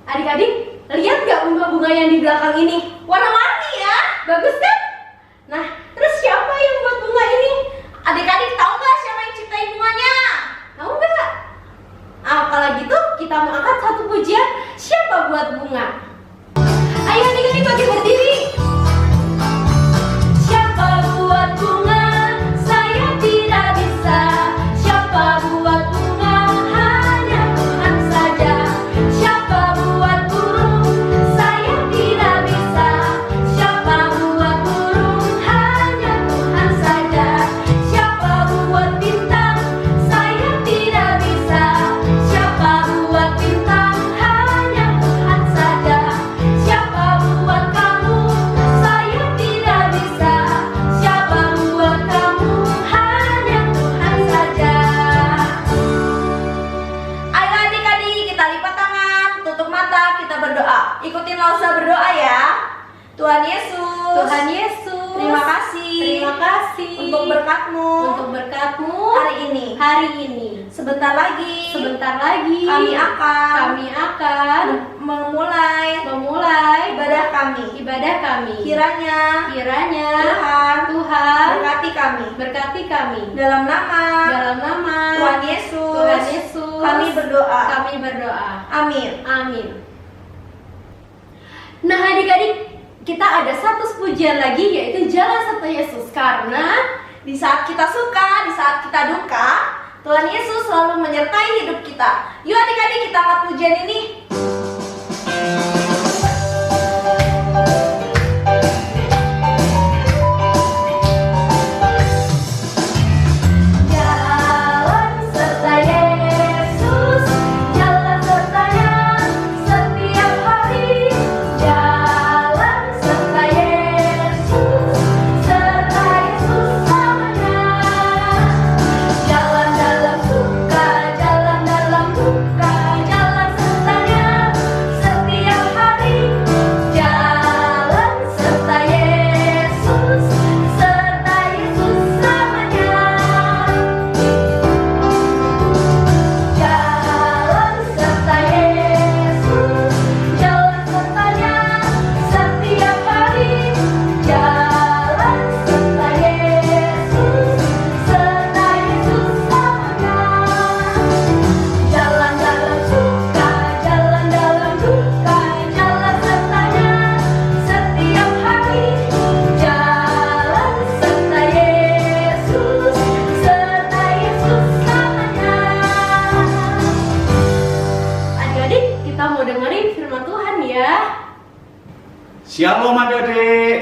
Adik-adik, lihat nggak bunga-bunga yang di belakang ini? Warna-warni ya, bagus kan? Nah, terus siapa yang buat bunga ini? Adik-adik tahu nggak siapa yang ciptain bunganya? Tahu nggak? Kalau gitu kita mau angkat satu pujian. Siapa buat bunga? Ayo adik-adik bagi berdiri. Siapa buat bunga? Saya tidak bisa. Siapa buat bunga? Hanya Tuhan saja. Siapa buat burung? Saya tidak bisa. Siapa buat burung? Hanya Tuhan saja. Siapa buat bintang? Saya tidak bisa. Siapa buat bintang? Hanya Tuhan saja. Siapa buat kamu? Saya tidak bisa. Siapa buat kamu? Hanya Tuhan saja. Ayo adik-adik, kita lipat tangan, tutup mata, kita berdoa. Ikutin Lausa berdoa ya. Tuhan Yesus, Tuhan Yesus, terima kasih, terima kasih untuk berkat-Mu, hari ini. Sebentar lagi kami akan memulai ibadah kami. Kiranya Tuhan berkati kami. Dalam nama Tuhan Yesus, kami berdoa. Amin. Nah adik-adik, kita ada satu pujian lagi, yaitu Jalan Serta Yesus. Karena di saat kita suka, di saat kita duka, Tuhan Yesus selalu menyertai hidup kita. Yuk adik-adik, kita angkat pujian ini. Jalan serta Yesus, jalan sertanya setiap hari. Jalan serta Yesus, serta Yesus selamanya. Jalan dalam suka, jalan dalam duka, jalan sertanya setiap hari. Jalan serta Yesus, serta Yesus selamanya. Jalan serta Yesus, jalan sertanya setiap hari. Jalan serta Yesus, serta Yesus selamanya. Jalan dalam suka, jalan dalam duka, jalan sertanya setiap hari. Jalan serta Yesus, serta Yesus selamanya. Adik-adik, kita mau dengerin firman Tuhan ya. Shalom adik-adik,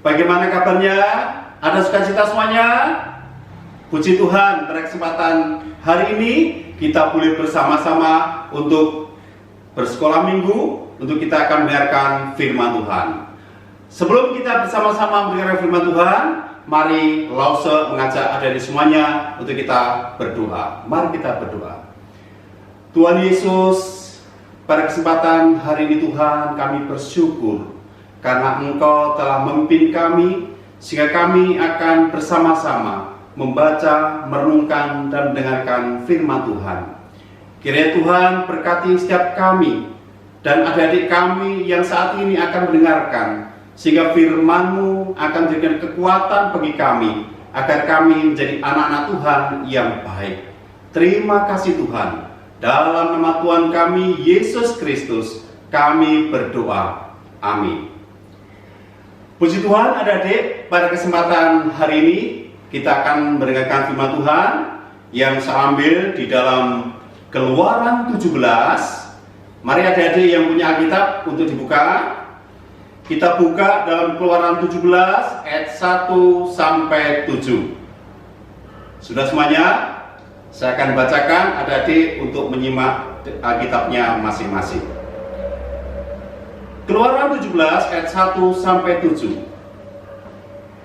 bagaimana kabarnya? Ada sukacita semuanya? Puji Tuhan, pada kesempatan hari ini kita boleh bersama-sama untuk bersekolah minggu, untuk kita akan mendengarkan firman Tuhan. Sebelum kita bersama-sama mendengarkan firman Tuhan, mari Lause mengajak adik-adik semuanya untuk kita berdoa. Mari kita berdoa. Tuhan Yesus, pada kesempatan hari ini Tuhan, kami bersyukur karena Engkau telah memimpin kami, sehingga kami akan bersama-sama membaca, merenungkan, dan mendengarkan firman Tuhan. Kiranya Tuhan berkati setiap kami dan adik-adik kami yang saat ini akan mendengarkan, sehingga firman-Mu akan menjadikan kekuatan bagi kami, agar kami menjadi anak-anak Tuhan yang baik. Terima kasih Tuhan. Dalam nama Tuhan kami, Yesus Kristus, kami berdoa. Amin. Puji Tuhan adik-adik, pada kesempatan hari ini kita akan mendengarkan firman Tuhan yang saya ambil di dalam Keluaran 17. Mari adik-adik yang punya Alkitab untuk dibuka. Kita buka dalam Keluaran 17 ayat 1 sampai 7. Sudah semuanya? Saya akan bacakan adik-adik untuk menyimak Alkitabnya masing-masing. Keluaran 17 ayat 1 sampai 7.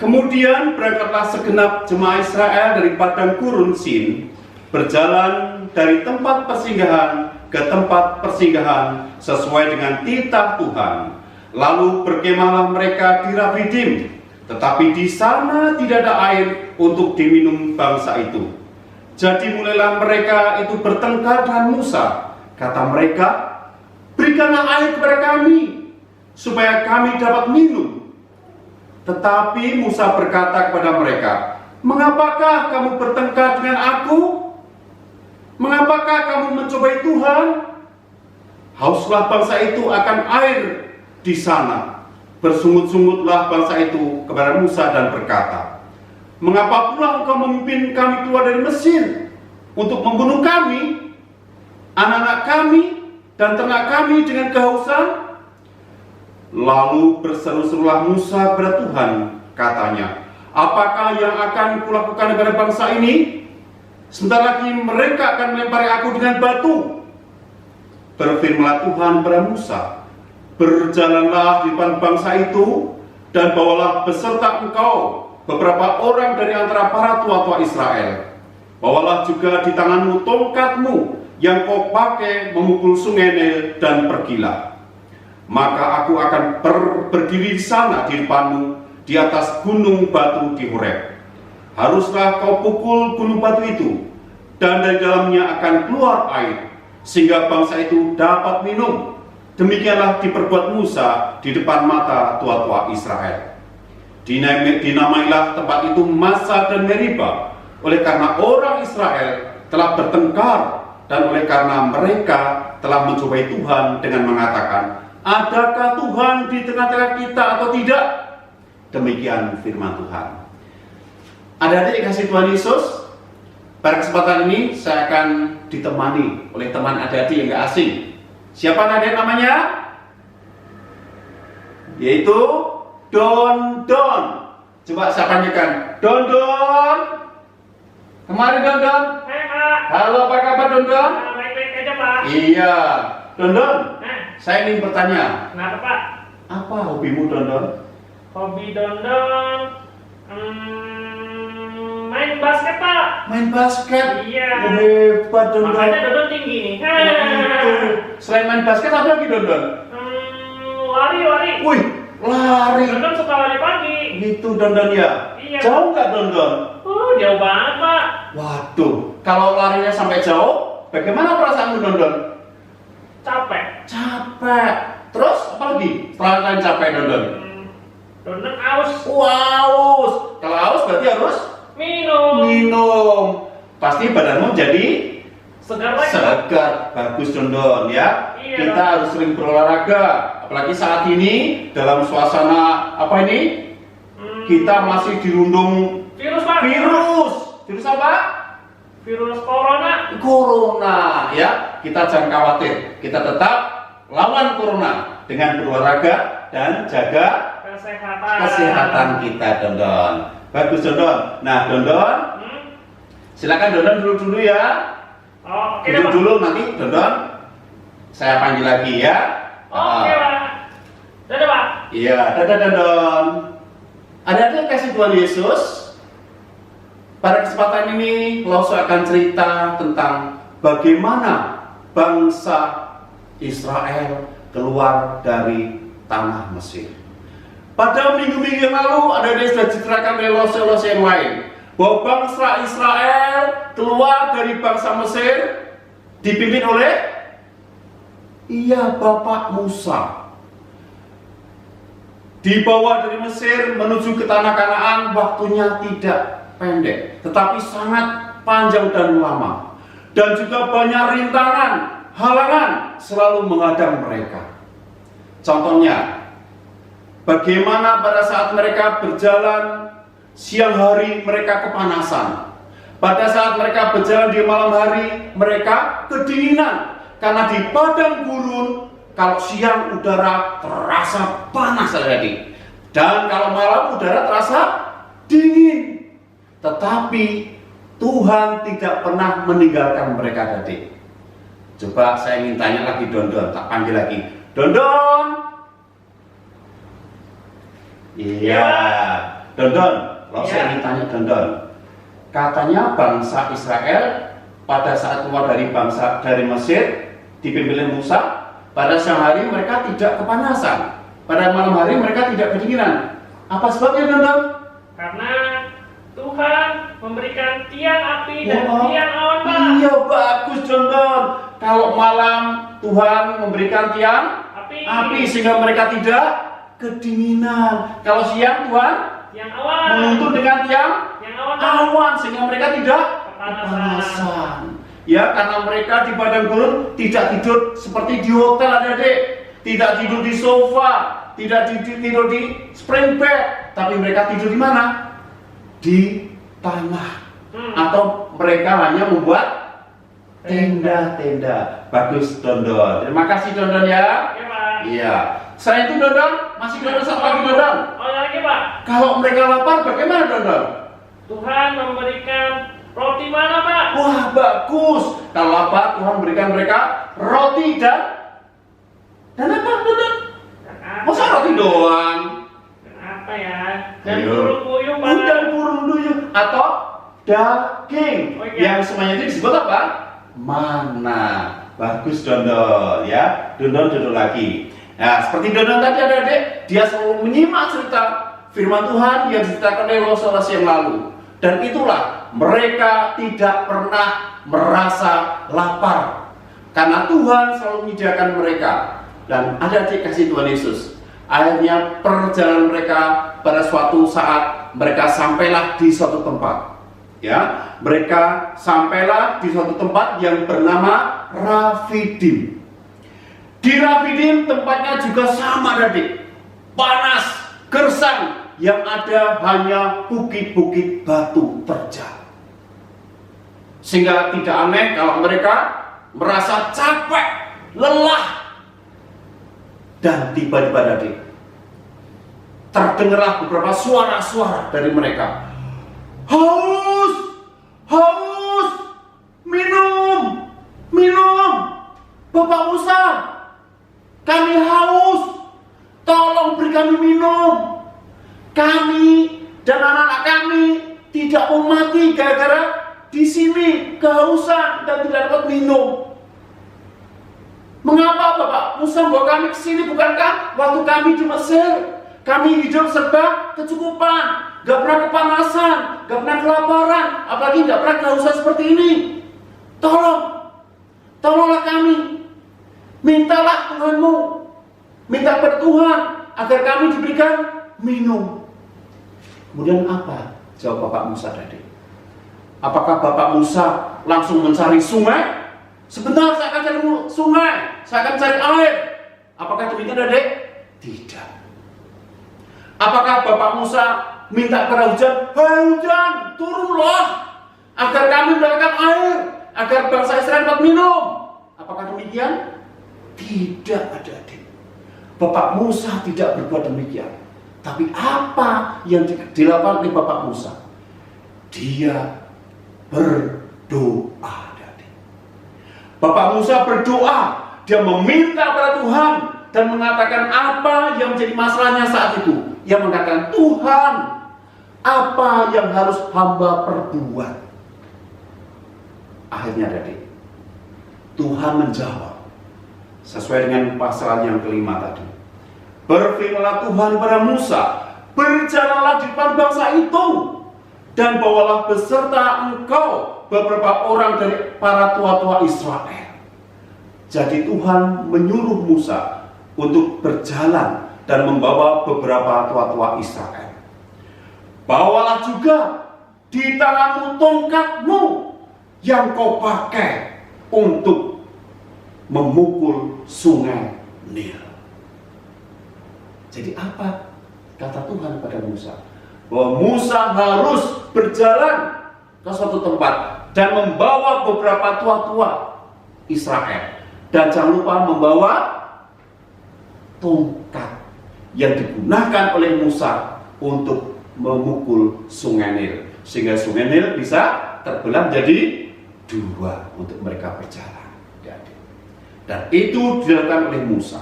Kemudian berangkatlah segenap jemaah Israel dari padang gurun Sin, berjalan dari tempat persinggahan ke tempat persinggahan sesuai dengan titah Tuhan. Lalu berkemahlah mereka di Rafidim, tetapi di sana tidak ada air untuk diminum bangsa itu. Jadi mulailah mereka itu bertengkar dengan Musa. Kata mereka, berikanlah air kepada kami, supaya kami dapat minum. Tetapi Musa berkata kepada mereka, mengapakah kamu bertengkar dengan aku? Mengapakah kamu mencobai Tuhan? Hauslah bangsa itu akan air di sana. Bersungut-sungutlah bangsa itu kepada Musa dan berkata, mengapa pula engkau memimpin kami keluar dari Mesir untuk membunuh kami, anak-anak kami, dan ternak kami dengan kehausan? Lalu berseru-serulah Musa kepada Tuhan, katanya, apakah yang akan kulakukan kepada bangsa ini? Sebentar lagi mereka akan melempari aku dengan batu. Berfirmanlah Tuhan kepada Musa, berjalanlah di depan bangsa itu, dan bawalah beserta engkau beberapa orang dari antara para tua-tua Israel. Bawalah juga di tanganmu tongkatmu yang kau pakai memukul sungai Nil, dan pergilah. Maka aku akan berdiri di sana di depanmu, di atas gunung batu di Horeb. Haruslah kau pukul gunung batu itu, dan dari dalamnya akan keluar air, sehingga bangsa itu dapat minum. Demikianlah diperbuat Musa di depan mata tua-tua Israel. Dinamailah tempat itu Massa dan Meriba, oleh karena orang Israel telah bertengkar, dan oleh karena mereka telah mencobai Tuhan dengan mengatakan, adakah Tuhan di tengah-tengah kita atau tidak? Demikian firman Tuhan. Adik-adik kasih Tuhan Yesus, pada kesempatan ini saya akan ditemani oleh teman adik-adik yang gak asing. Siapa adik namanya? Yaitu Don Don. Coba saya panggilkan, Don Don. Kemari Don Don. Hai Pak. Halo, apa kabar Don Don? Baik-baik aja Pak. Iya, Don Don. Saya ingin bertanya, Kenapa Pak? apa hobimu Don Don? Hobi Dondon main basket Pak. Main basket. Iya. Hebat Don Don. Makanya Dondon tinggi nih. Itu. Selain main basket apa lagi Don Don? Lari. Wih, lari. Dondon suka lari pagi. Itu Don Don ya? Iya. Jauh nggak Don Don? Jauh banget Pak. Waduh, kalau larinya sampai jauh, bagaimana perasaanmu Don Don? Capek. Capek. Terus apa lagi? Setelah kalian capek Don Don? Dondon aus. Haus. Kalau haus berarti harus minum. Pasti badanmu jadi Segar lagi. segar. Bagus Don Don ya. Iya. Kita harus sering berolahraga. Apalagi saat ini dalam suasana apa ini? Kita masih dirundung Virus Pak. Virus apa? Virus corona. Corona ya. Kita jangan khawatir. Kita tetap lawan corona dengan berolahraga dan jaga kesehatan kita Don Don. Bagus Don Don. Nah Don Don, silakan Don Don dulu ya. Oke Duduk Pak. dulu, nanti Don Don saya panggil lagi ya. Oke Pak. Dadah Pak. Iya, dadah Don Don. Ada kasih Tuhan Yesus. Pada kesempatan ini Lauso akan cerita tentang bagaimana bangsa Israel keluar dari tanah Mesir. Pada minggu-minggu yang lalu ada yang sudah diceritakan oleh Lauso yang lain, bahwa bangsa Israel keluar dari bangsa Mesir dipimpin oleh Bapak Musa. Dibawa dari Mesir menuju ke tanah Kanaan, waktunya tidak pendek, tetapi sangat panjang dan lama. Dan juga banyak rintangan, halangan selalu menghadang mereka. Contohnya, bagaimana pada saat mereka berjalan siang hari mereka kepanasan. Pada saat mereka berjalan di malam hari mereka kedinginan. Karena di padang gurun kalau siang udara terasa panas tadi. Dan kalau malam udara terasa dingin. Tetapi Tuhan tidak pernah meninggalkan mereka tadi. Coba saya ingin tanya lagi Don Don, tak panggil lagi. Don Don. Iya, Don Don. Lalu saya ingin tanya Don Don. Katanya bangsa Israel pada saat keluar dari Mesir dipimpin Musa, pada siang hari mereka tidak kepanasan, pada malam hari mereka tidak kedinginan. Apa sebabnya Don Don? Karena Tuhan memberikan tiang api dan tiang awan Pak. Iya bagus Don Don. Kalau malam Tuhan memberikan tiang api sehingga mereka tidak kedinginan. Kalau siang Tuhan Yang awan. menuntun dengan tiang Yang awan. awan sehingga mereka tidak Kepanasan. kepanasan. Ya, karena mereka di padang gurun tidak tidur seperti di hotel, adik-adik. Tidak tidur di sofa, tidak tidur di spring bed, tapi mereka tidur di mana? Di tanah. Atau mereka hanya membuat tenda-tenda. Bagus, Dondon. Terima kasih, Dondon ya. Oke, Pak. Iya. Selain itu, Dondon, masih Dondon satu lagi, Dondon. Oh, yang lagi, Pak. Kalau mereka lapar, bagaimana, Dondon? Tuhan memberikan roti mana, Pak? Wah, bagus. Kalau lapar, Tuhan berikan mereka roti dan apa, Dondon? Dan apa? Masa roti doang? Dan apa ya? Dan Ayo. burung puyuh, Pak. Dan burung duyung atau daging. Oh, iya. Yang semuanya itu disebut apa? Mana. Bagus, Dondon ya. Dondon duduk lagi. Nah, seperti Dondon tadi, adik-adik, dia selalu menyimak cerita firman Tuhan yang diceritakan oleh Rasul yang lalu. Dan itulah mereka tidak pernah merasa lapar karena Tuhan selalu menyediakan mereka. Dan adik-adik kasih Tuhan Yesus, akhirnya perjalanan mereka pada suatu saat mereka sampailah di suatu tempat. Ya, mereka sampailah di suatu tempat yang bernama Rafidim. Di Rafidim tempatnya juga sama, adik, panas, gersang, yang ada hanya bukit-bukit batu terjal. Sehingga tidak aneh kalau mereka merasa capek, lelah, dan tiba-tiba, adik, terdengarlah beberapa suara-suara dari mereka. Haus, haus, minum, minum. Bapak Musa, kami haus, tolong beri kami minum. Kami dan anak-anak kami tidak mau mati gara-gara di sini kehausan dan tidak dapat minum. Mengapa Bapak Musa membawa kami ke sini? Bukankah waktu kami di Mesir kami hidup serba kecukupan, gak pernah kepanasan, gak pernah kelaparan, apalagi gak pernah kehausan seperti ini. Tolonglah kami. Mintalah Tuhanmu, minta pada Tuhan agar kami diberikan minum. Kemudian apa jawab Bapak Musa tadi? Apakah Bapak Musa langsung mencari sungai? Sebentar, saya akan cari sungai, saya akan cari air. Apakah demikian, adik? Tidak. Apakah Bapak Musa minta kepada hujan? Hai hujan, turunlah agar kami mendapatkan air, agar bangsa Israel dapat minum. Apakah demikian? Tidak, adik. Bapak Musa tidak berbuat demikian. Tapi apa yang dilakukan oleh Bapak Musa? Dia berdoa. Bapak Musa berdoa, dia meminta pada Tuhan dan mengatakan apa yang menjadi masalahnya saat itu. Ia mengatakan, Tuhan, apa yang harus hamba perbuat? Akhirnya, adik, Tuhan menjawab sesuai dengan pasal yang kelima tadi. Berfirmanlah Tuhan kepada Musa, berjalanlah di depan bangsa itu dan bawalah beserta engkau beberapa orang dari para tua-tua Israel. Jadi Tuhan menyuruh Musa untuk berjalan dan membawa beberapa tua-tua Israel. Bawalah juga di tanganmu tongkatmu yang kau pakai untuk memukul sungai Nil. Jadi apa kata Tuhan pada Musa? Bahwa Musa harus berjalan ke suatu tempat dan membawa beberapa tua-tua Israel. Dan jangan lupa membawa tongkat yang digunakan oleh Musa untuk memukul sungai Nil. Sehingga sungai Nil bisa terbelah menjadi dua untuk mereka berjalan. Dan itu dilakukan oleh Musa.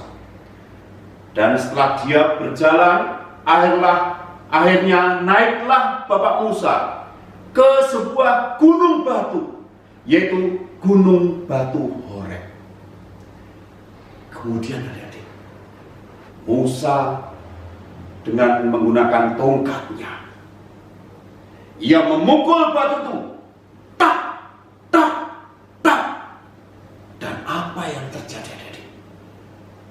Dan setelah dia berjalan, akhirnya naiklah Bapak Musa ke sebuah gunung batu, yaitu Gunung Batu Horeb. Kemudian adik-adik, Musa dengan menggunakan tongkatnya, ia memukul batu itu, tak, tak, tak. Dan apa yang terjadi, adik-adik?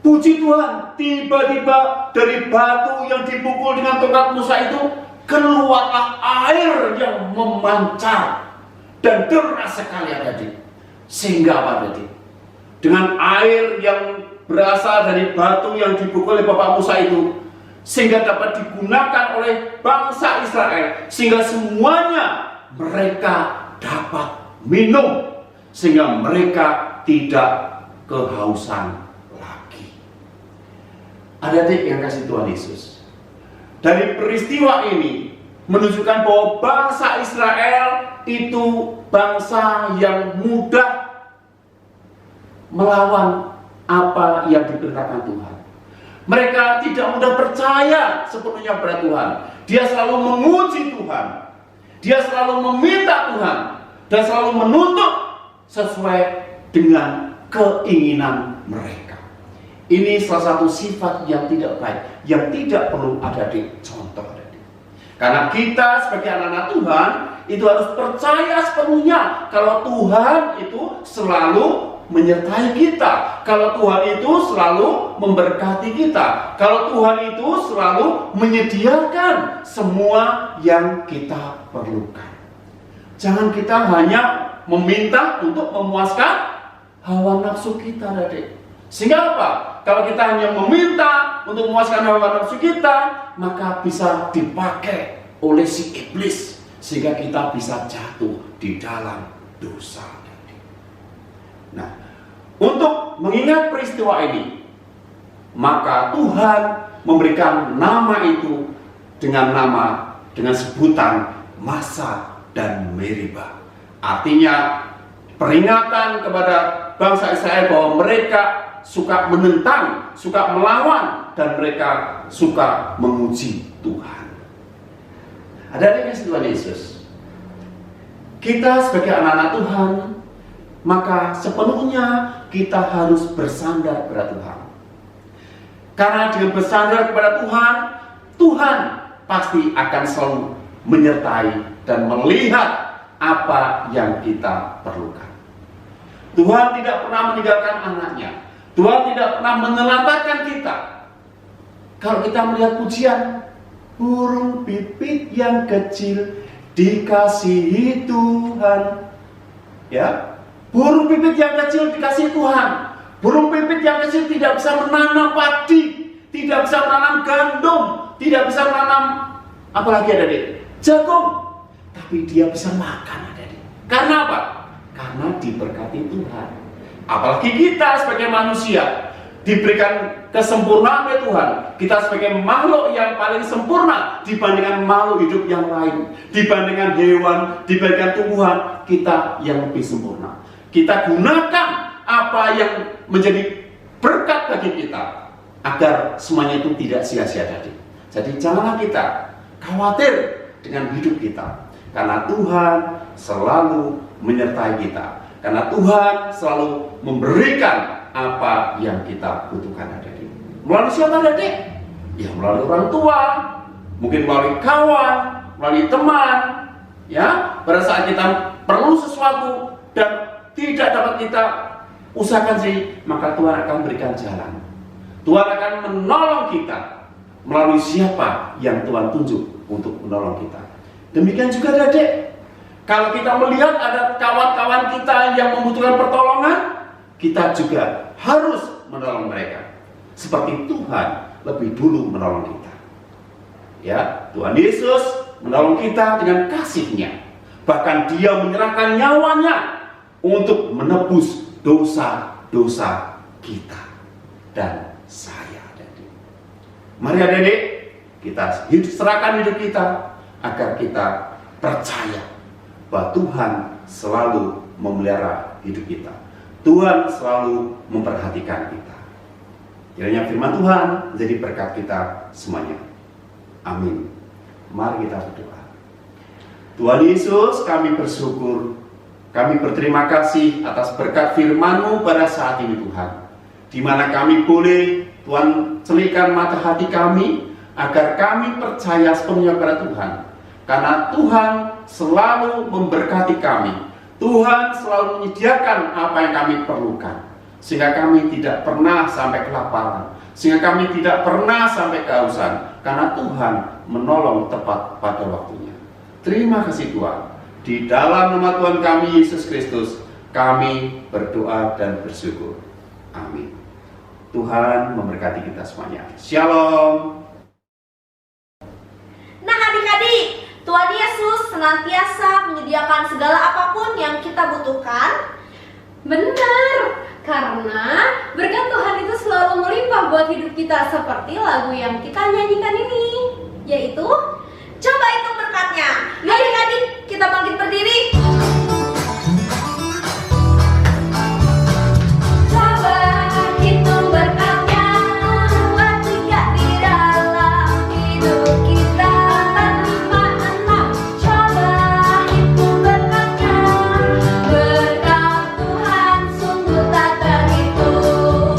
Puji Tuhan, tiba-tiba dari batu yang dipukul dengan tongkat Musa itu keluarlah air yang memancar dan deras sekali adik-adik. Sehingga apa adik? Dengan air yang berasal dari batu yang dipukul oleh Bapak Musa itu, sehingga dapat digunakan oleh bangsa Israel, sehingga semuanya mereka dapat minum, sehingga mereka tidak kehausan lagi. Adik-adik yang kasih Tuhan Yesus, dari peristiwa ini menunjukkan bahwa bangsa Israel itu bangsa yang mudah melawan apa yang diperintahkan Tuhan. Mereka tidak mudah percaya sepenuhnya pada Tuhan. Dia selalu menguji Tuhan. Dia selalu meminta Tuhan dan selalu menuntut sesuai dengan keinginan mereka. Ini salah satu sifat yang tidak baik, yang tidak perlu ada di contoh. Karena kita sebagai anak-anak Tuhan itu harus percaya sepenuhnya kalau Tuhan itu selalu menyertai kita, kalau Tuhan itu selalu memberkati kita, kalau Tuhan itu selalu menyediakan semua yang kita perlukan. Jangan kita hanya meminta untuk memuaskan hawa nafsu kita, adik. Sehingga apa? Kalau kita hanya meminta untuk memuaskan hawa nafsu kita, maka bisa dipakai oleh si iblis, sehingga kita bisa jatuh di dalam dosa. Nah, untuk mengingat peristiwa ini, maka Tuhan memberikan nama itu dengan sebutan Massa dan Meriba. Artinya peringatan kepada bangsa Israel bahwa mereka suka menentang, suka melawan, dan mereka suka menguji Tuhan. Ada Tuhan Yesus. Kita sebagai anak-anak Tuhan, maka sepenuhnya kita harus bersandar kepada Tuhan. Karena dengan bersandar kepada Tuhan, Tuhan pasti akan selalu menyertai dan melihat apa yang kita perlukan. Tuhan tidak pernah meninggalkan anaknya. Tuhan tidak pernah menelantarkan kita. Kalau kita melihat pujian, burung pipit yang kecil dikasihi Tuhan, ya, burung pipit yang kecil dikasihi Tuhan. Burung pipit yang kecil tidak bisa menanam padi, tidak bisa menanam gandum, tidak bisa menanam apalagi adik, jagung, tapi dia bisa makan adik. Karena apa? Karena diberkati Tuhan. Apalagi kita sebagai manusia diberikan kesempurnaan oleh Tuhan. Kita sebagai makhluk yang paling sempurna dibandingkan makhluk hidup yang lain, dibandingkan hewan, dibandingkan tumbuhan, kita yang lebih sempurna. Kita gunakan apa yang menjadi berkat bagi kita agar semuanya itu tidak sia-sia tadi. Jadi janganlah kita khawatir dengan hidup kita, karena Tuhan selalu menyertai kita, karena Tuhan selalu memberikan apa yang kita butuhkan adik. Melalui siapa adik? Ya melalui orang tua, mungkin melalui kawan, melalui teman. Ya, pada saat kita perlu sesuatu dan tidak dapat kita usahakan sih, maka Tuhan akan berikan jalan. Tuhan akan menolong kita melalui siapa yang Tuhan tunjuk untuk menolong kita. Demikian juga adik, kalau kita melihat ada kawan-kawan kita yang membutuhkan pertolongan, kita juga harus menolong mereka. Seperti Tuhan lebih dulu menolong kita. Ya, Tuhan Yesus menolong kita dengan kasih-Nya. Bahkan Dia menyerahkan nyawanya untuk menebus dosa-dosa kita dan saya. Mari adik-adik, kita serahkan hidup kita agar kita percaya bahwa Tuhan selalu memelihara hidup kita. Tuhan selalu memperhatikan kita. Kiranya firman Tuhan menjadi berkat kita semuanya. Amin. Mari kita berdoa. Tuhan Yesus, kami bersyukur, kami berterima kasih atas berkat firman-Mu pada saat ini Tuhan, di mana kami boleh Tuhan celihkan mata hati kami agar kami percaya sepenuhnya pada Tuhan. Karena Tuhan selalu memberkati kami. Tuhan selalu menyediakan apa yang kami perlukan. sehingga kami tidak pernah sampai kelaparan, sehingga kami tidak pernah sampai kehausan, karena Tuhan menolong tepat pada waktunya. Terima kasih Tuhan. Di dalam nama Tuhan kami Yesus Kristus, kami berdoa dan bersyukur. Amin. Tuhan memberkati kita semuanya. Shalom. Nah adik-adik, Tuhan Yesus senantiasa menyediakan segala apapun yang kita butuhkan. Benar, karena berkat Tuhan itu selalu melimpah buat hidup kita, seperti lagu yang kita nyanyikan ini, yaitu Coba itu berkatnya. Adik-adik, kita bangkit berdiri. coba hitung berkatnya, dua tiga di dalam hidup kita, 5, 6. Coba hitung berkatnya, berkat Tuhan sungguh tak terhitung.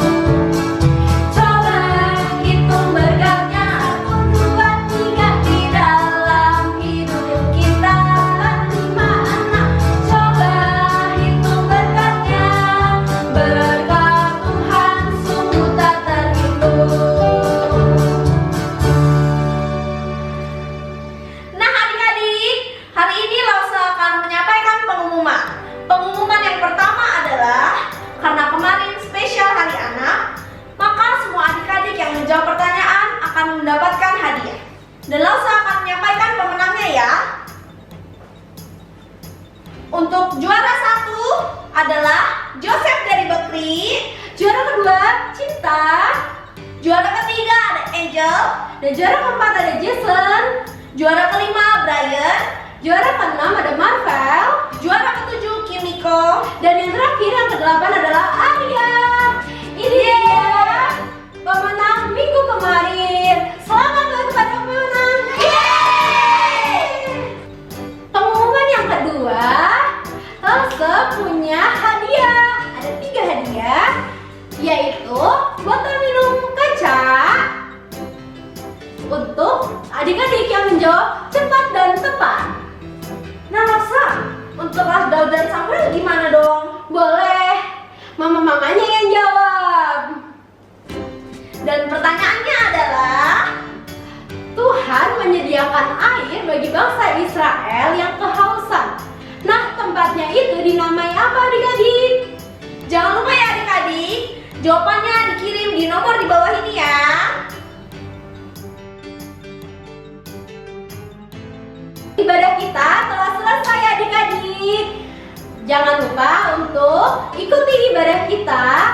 Coba hitung berkatnya, 1, 2, 3 di dalam hidup kita, 5, 6. Coba hitung berkatnya, berkat Tuhan sungguh tak terhitung. Nah adik-adik, hari ini Lausa akan menyampaikan pengumuman. Pengumuman yang pertama adalah, karena kemarin spesial Hari Anak, maka semua adik-adik yang menjawab pertanyaan akan mendapatkan hadiah. Dan Lausa akan menyampaikan pemenangnya ya. Untuk juara 1 adalah Joseph dari Bekri. Juara kedua, Cinta. Juara ketiga ada Angel. Dan juara keempat ada Jason. Juara kelima Brian. Juara keenam ada Marvel. Juara ketujuh Kimiko. Dan yang terakhir, yang kedelapan adalah Arya. Ini dia pemenang minggu kemarin. Selamat buat kepada pemenang. Yeay! Pengumuman yang kedua, Elsa punya hadiah. Ada 3 hadiah, yaitu botol minum kaca untuk adik-adik yang menjawab cepat dan tepat. Nah Lausa, untuk Daud dan Samuel gimana dong? Boleh, mama-mamanya yang jawab. Dan pertanyaannya adalah, Tuhan menyediakan air bagi bangsa Israel yang kehausan. Nah, tempatnya itu dinamai apa adik-adik? jangan lupa ya adik-adik, jawabannya dikirim di nomor di bawah ini ya. Ibadah kita telah selesai adik-adik. Jangan lupa untuk ikuti ibadah kita